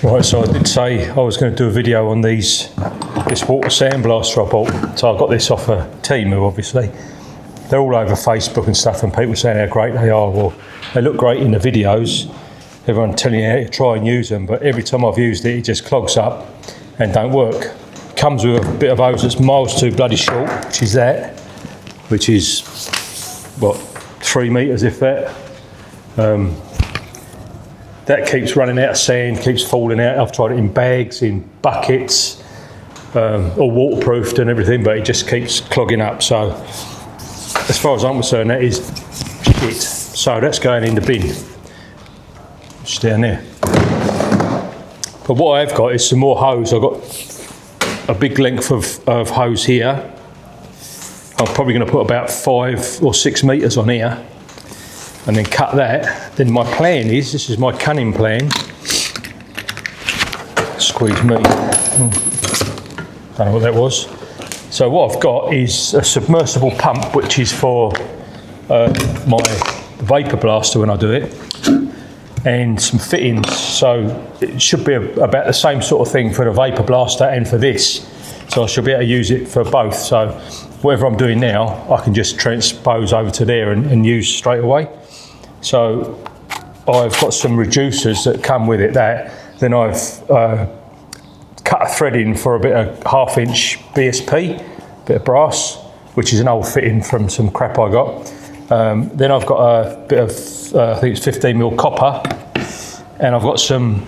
Right, so I did say I was going to do a video on this water sandblaster I bought. So I got this off of Temu, obviously. They're all over Facebook and stuff, and people saying how great they are. Well, they look great in the videos. Everyone telling you how to try and use them, but every time I've used it, it just clogs up and don't work. Comes with a bit of hose that's miles too bloody short, which is what, 3 meters if that. That keeps running out of sand, keeps falling out. I've tried it in bags, in buckets, all waterproofed and everything, but it just keeps clogging up. So as far as I'm concerned, that is shit. So that's going in the bin, just down there. But what I've got is some more hose. I've got a big length of hose here. I'm probably going to put about 5 or 6 meters on here, and then cut that. Then my plan is, this is my cunning plan. Squeeze me. Don't know what that was. So what I've got is a submersible pump, which is for my vapour blaster when I do it, and some fittings. So it should be about the same sort of thing for the vapour blaster and for this. So I should be able to use it for both. So whatever I'm doing now, I can just transpose over to there and use straight away. So I've got some reducers that come with it. Then I've cut a thread in for a bit of 1/2 inch BSP, bit of brass, which is an old fitting from some crap I got. Then I've got a bit of, I think it's 15mm copper, and I've got some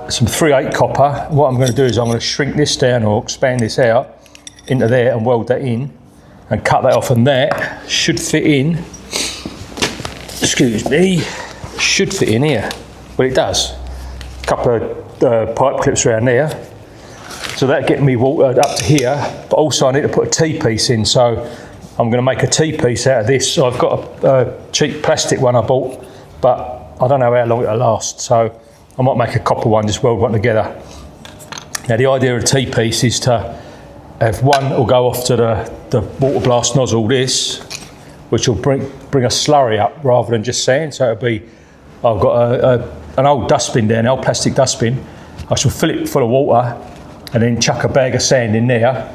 3/8 copper. What I'm going to do is I'm going to shrink this down or expand this out into there and weld that in and cut that off, and that should fit in. Excuse me, should fit in here. Well, it does. A couple of pipe clips around there. So that get me water up to here, but also I need to put a T-piece in. So I'm going to make a T-piece out of this. So I've got a cheap plastic one I bought, but I don't know how long it'll last. So I might make a copper one, just weld one together. Now the idea of a T-piece is to have one that will go off to the water blast nozzle, this, which will bring a slurry up rather than just sand. So it'll be, I've got an old dustbin there, an old plastic dustbin. I shall fill it full of water and then chuck a bag of sand in there,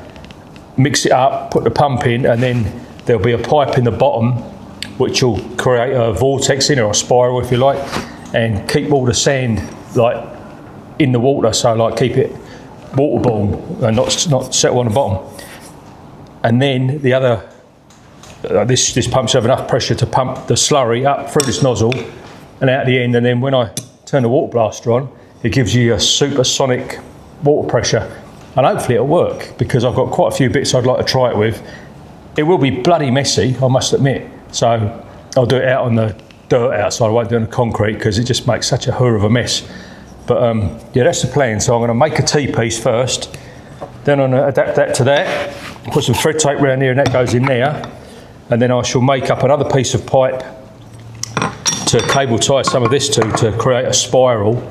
mix it up, put the pump in, and then there'll be a pipe in the bottom which will create a vortex in, or a spiral if you like, and keep all the sand like in the water, so like keep it waterborne and not settle on the bottom. And then the other, this pumps have enough pressure to pump the slurry up through this nozzle and out the end, and then when I turn the water blaster on, it gives you a supersonic water pressure, and hopefully it'll work, because I've got quite a few bits I'd like to try it with. It will be bloody messy, I must admit, so I'll do it out on the dirt outside. I won't do it on the concrete because it just makes such a hoor of a mess. But yeah, that's the plan. So I'm going to make a T-piece first, then I'm going to adapt that to that, put some thread tape around here and that goes in there, and then I shall make up another piece of pipe to cable tie some of this to create a spiral,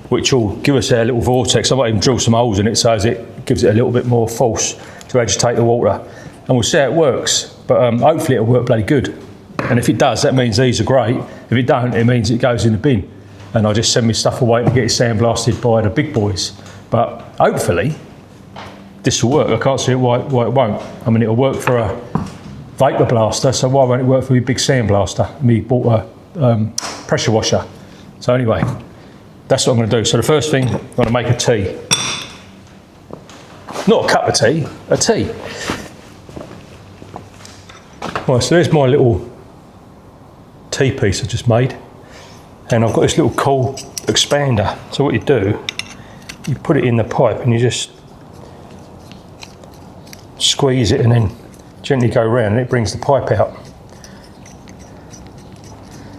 which will give us a little vortex. I might even drill some holes in it so as it gives it a little bit more force to agitate the water. And we'll see how it works, but hopefully it'll work bloody good. And if it does, that means these are great. If it don't, it means it goes in the bin. And I just send my stuff away to get it sandblasted by the big boys. But hopefully, this will work. I can't see why it won't. I mean, it'll work for a vapour blaster, so why won't it work for my big sandblaster, me water pressure washer? So anyway, that's what I'm going to do. So the first thing, I'm going to make a tea. Not a cup of tea, a tea. Right, so there's my little tea piece I just made. And I've got this little cool expander. So what you do, you put it in the pipe and you just squeeze it and then gently go around and it brings the pipe out.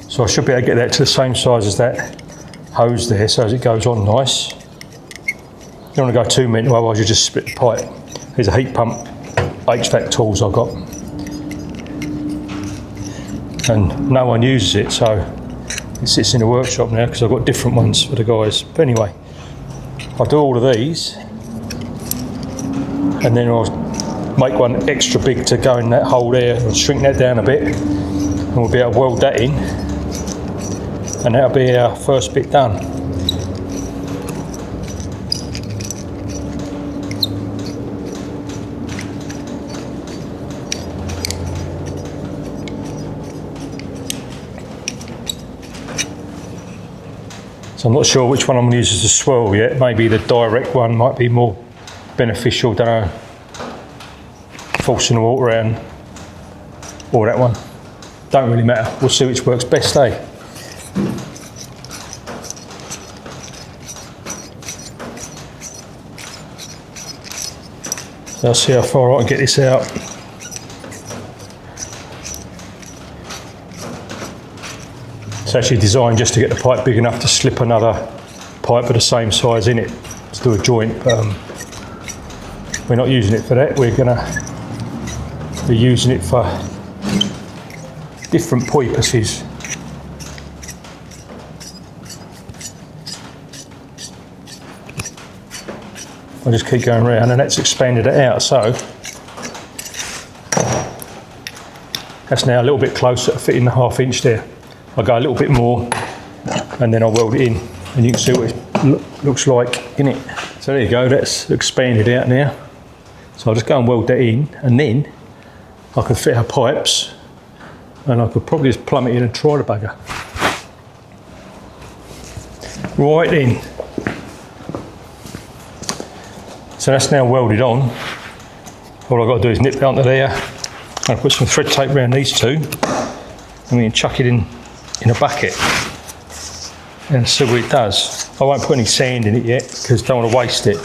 So I should be able to get that to the same size as that hose there, so as it goes on nice. You don't want to go too many, otherwise you just split the pipe. There's a heat pump, HVAC tools I've got. And no one uses it, so it sits in the workshop now because I've got different ones for the guys. But anyway, I'll do all of these and then I'll make one extra big to go in that hole there and shrink that down a bit, and we'll be able to weld that in, and that'll be our first bit done. So I'm not sure which one I'm going to use as a swirl yet. Maybe the direct one might be more beneficial, don't know. Forcing the water around, or that one. Don't really matter. We'll see which works best, eh? So I'll see how far I can get this out. It's actually designed just to get the pipe big enough to slip another pipe of the same size in it to do a joint. We're not using it for that. We're using it for different purposes. I'll just keep going around, and that's expanded it out, so that's now a little bit closer to fitting the 1/2 inch there. I'll go a little bit more and then I'll weld it in, and you can see what it looks like in it. So there you go, that's expanded out now. So I'll just go and weld that in, and then I can fit our pipes, and I could probably just plumb it in and try the bugger. Right then. So that's now welded on. All I've got to do is nip it onto there. I'll put some thread tape around these two, and we can chuck it in a bucket and see what it does. I won't put any sand in it yet because I don't want to waste it.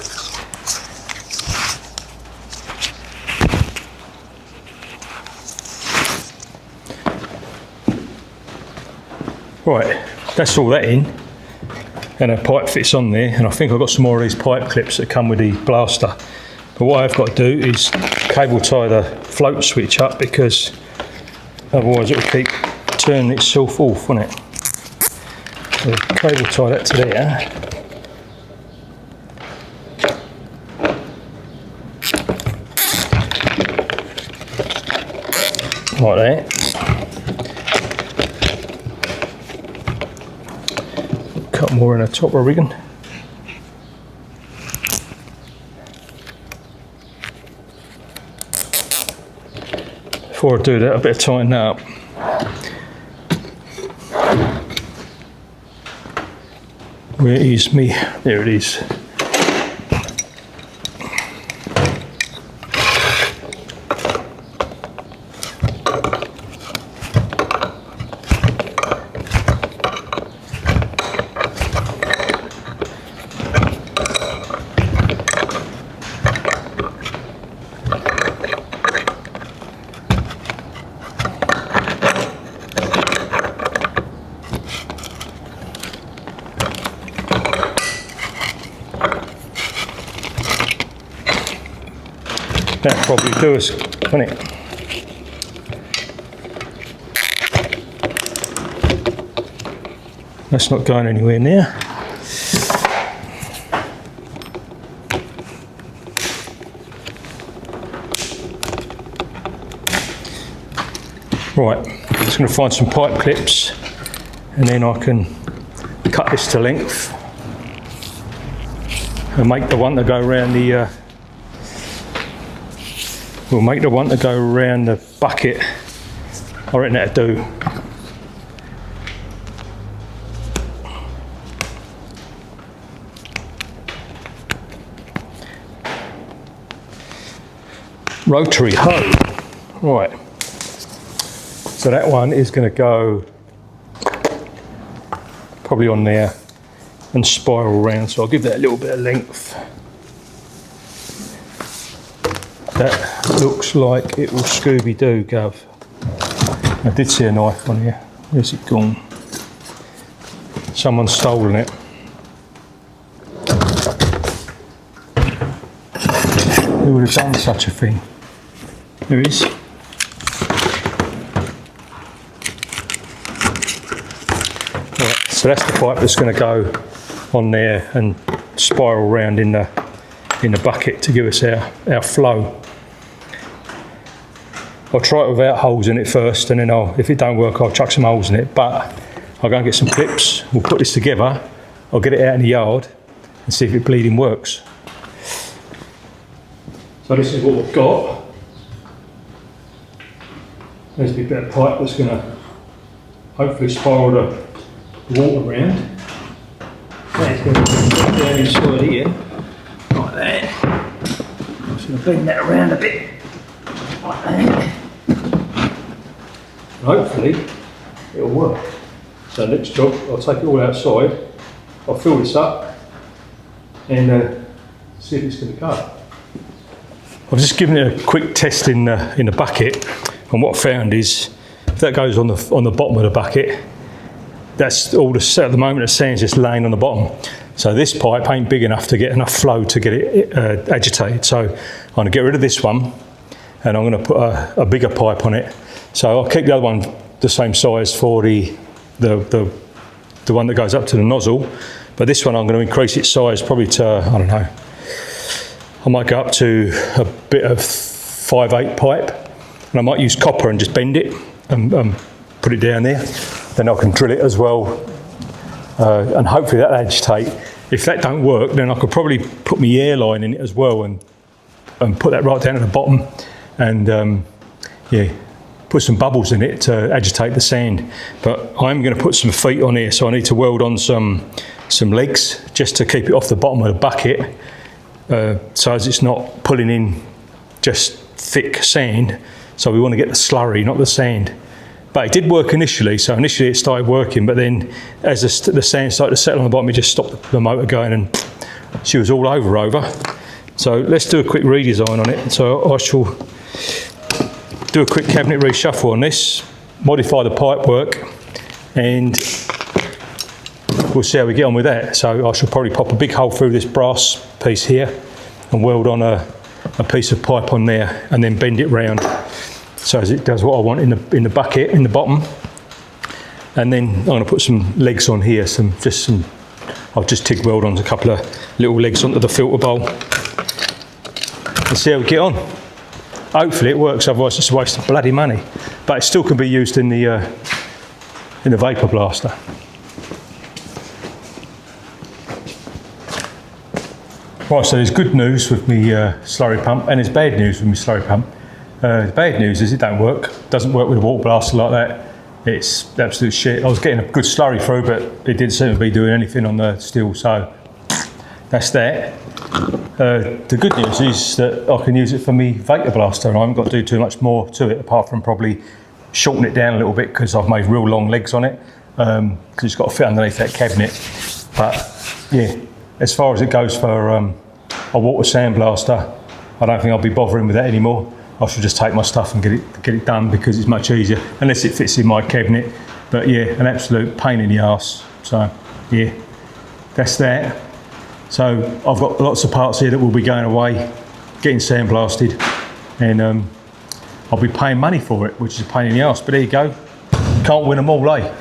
Right, that's all that in. And a pipe fits on there, and I think I've got some more of these pipe clips that come with the blaster. But what I've got to do is cable tie the float switch up, because otherwise it will keep turning itself off, won't it? So cable tie that to there. Like that. Cut more in the top of rigging. Before I do that, I better tighten that up. Where is me? There it is. That'll probably do us, won't it? That's not going anywhere now. Right, just going to find some pipe clips, and then I can cut this to length and make the one to go around the we'll make the one to go around the bucket. I reckon that'll do. Rotary hoe. Right. So that one is going to go probably on there and spiral around. So I'll give that a little bit of length. That looks like it will Scooby-Doo, Gov. I did see a knife on here. Where's it gone? Someone's stolen it. Who would have done such a thing? There it is. Right, so that's the pipe that's going to go on there and spiral round in the bucket to give us our flow. I'll try it without holes in it first, and then if it don't work, I'll chuck some holes in it. But I'll go and get some clips. We'll put this together. I'll get it out in the yard and see if it bleeding works. So this is what we've got. There's a bit of pipe that's going to hopefully spiral the water around. That's going to go down inside here, like that. I'm just going to bend that around a bit, like that. And hopefully it'll work. So next job, I'll take it all outside, I'll fill this up and see if it's going to go. I've just given it a quick test in the bucket, and what I found is if that goes on the bottom of the bucket, that's all at the moment the sand's just laying on the bottom. So this pipe ain't big enough to get enough flow to get it agitated. So I'm going to get rid of this one and I'm going to put a bigger pipe on it. So I'll keep the other one the same size for the one that goes up to the nozzle, but this one I'm going to increase its size probably to, I don't know, I might go up to a bit of 5/8 pipe, and I might use copper and just bend it and put it down there. Then I can drill it as well, and hopefully that'll agitate. If that don't work, then I could probably put my air line in it as well and put that right down at the bottom, and yeah, put some bubbles in it to agitate the sand. But I'm going to put some feet on here, so I need to weld on some legs just to keep it off the bottom of the bucket, so as it's not pulling in just thick sand. So we want to get the slurry, not the sand. But it did work initially, so initially it started working, but then as the sand started to settle on the bottom, it just stopped the motor going and she was all over. So let's do a quick redesign on it. So I shall do a quick cabinet reshuffle on this, modify the pipe work, and we'll see how we get on with that. So I shall probably pop a big hole through this brass piece here and weld on a piece of pipe on there and then bend it round so as it does what I want in the bucket in the bottom. And then I'm going to put some legs on here, I'll just TIG weld on a couple of little legs onto the filter bowl and see how we get on. Hopefully it works, otherwise it's a waste of bloody money. But it still can be used in the vapour blaster. Right, so there's good news with my slurry pump, and there's bad news with my slurry pump. The bad news is it don't work. It doesn't work with a water blaster like that. It's absolute shit. I was getting a good slurry through, but it didn't seem to be doing anything on the steel, so that's that. The good news is that I can use it for my vapour blaster, and I haven't got to do too much more to it apart from probably shorten it down a little bit because I've made real long legs on it, because it's got to fit underneath that cabinet. But yeah, as far as it goes for a water-sandblaster, I don't think I'll be bothering with that anymore. I should just take my stuff and get it done because it's much easier, unless it fits in my cabinet. But yeah, an absolute pain in the arse. So yeah, that's that. So I've got lots of parts here that will be going away, getting sandblasted, and I'll be paying money for it, which is a pain in the arse. But there you go, can't win them all, eh?